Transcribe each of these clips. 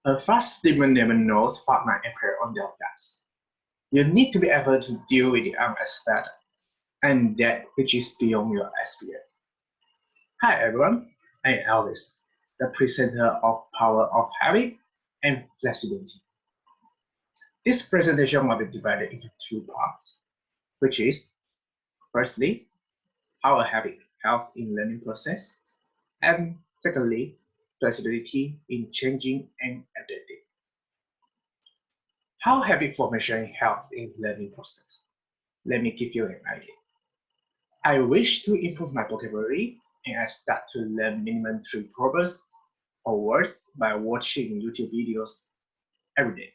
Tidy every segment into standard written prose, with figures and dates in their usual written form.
A fast steamer never knows what might appear on their desk. You need to be able to deal with the unexpected and that which is beyond your experience. Hi everyone, I'm Elvis, the presenter of Power of Habit and Flexibility. This presentation will be divided into two parts, which is, firstly, how a habit helps in learning process, and secondly, flexibility in changing and adapting. How habit formation helps in learning process? Let me give you an idea. I wish to improve my vocabulary and I start to learn minimum 3 proverbs or words by watching YouTube videos every day.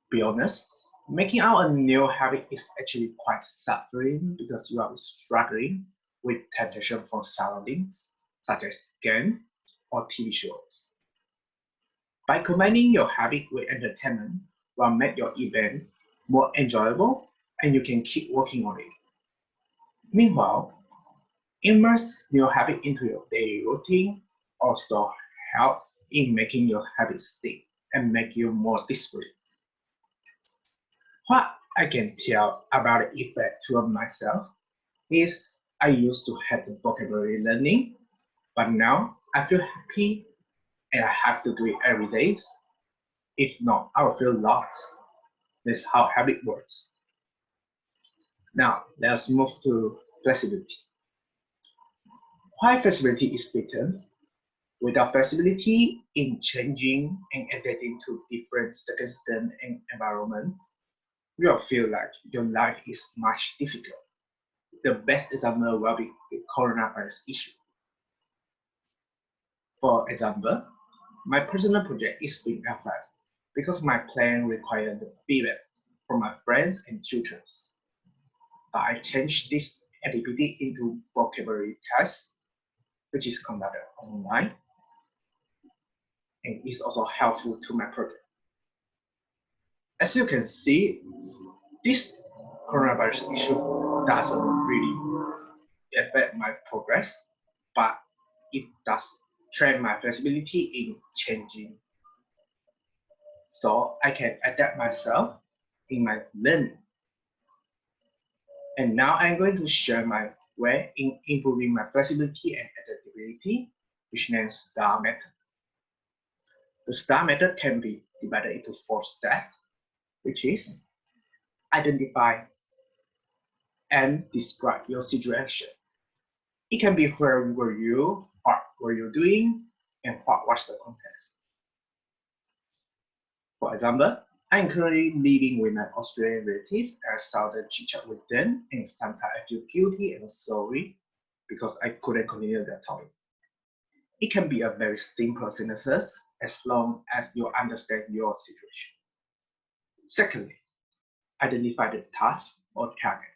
Be honest, making out a new habit is actually quite suffering because you are struggling with temptation from surroundings such as games or TV shows. By combining your habit with entertainment will make your event more enjoyable and you can keep working on it. Meanwhile, immerse new habit into your daily routine also helps in making your habit stick and make you more disciplined. What I can tell about the effect to myself is I used to hate the vocabulary learning, but now I feel happy and I have to do it every day. If not, I will feel lost. That's how habit works. Now, let's move to flexibility. Why flexibility is better? Without flexibility in changing and adapting to different circumstances and environments, you will feel like your life is much difficult. The best example will be the coronavirus issue. For example, my personal project is being affected because my plan required the feedback from my friends and tutors. But I changed this activity into vocabulary test, which is conducted online, and is also helpful to my project. As you can see, this coronavirus issue doesn't really affect my progress, but it does train my flexibility in changing. So I can adapt myself in my learning. And now I'm going to share my way in improving my flexibility and adaptability, which named STAR method. The STAR method can be divided into 4 steps, which is identify and describe your situation. It can be where were you, what were you doing, and what was the context. For example, I'm currently living with my Australian relative. I started chit-chat with them, and sometimes I feel guilty and sorry because I couldn't continue that talking. It can be a very simple sentences as long as you understand your situation. Secondly, identify the task or target.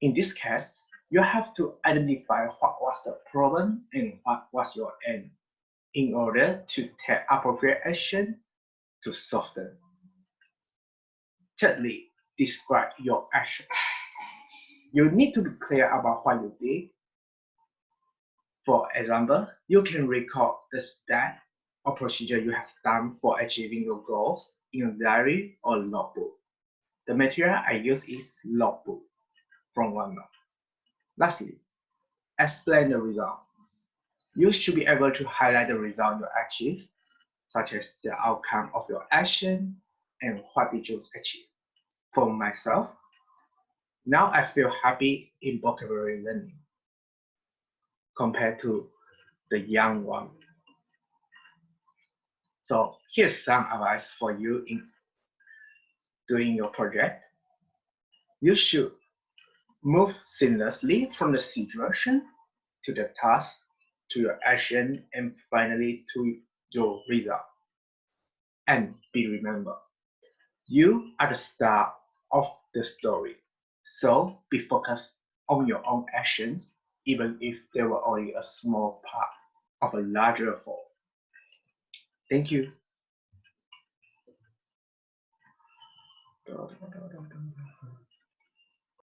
In this case, you have to identify what was the problem and what was your aim in order to take appropriate action to solve them. Thirdly, describe your action. You need to be clear about what you did. For example, you can record the step or procedure you have done for achieving your goals in a diary or logbook. The material I use is logbook from OneNote. Lastly, explain the result. You should be able to highlight the result you achieved, such as the outcome of your action and what did you achieve. For myself, now I feel happy in vocabulary learning compared to the young one. So here's some advice for you in doing your project. You should move seamlessly from the situation to the task, to your action, and finally to your result. And be remembered, you are the star of the story. So be focused on your own actions, even if they were only a small part of a larger whole. Thank you.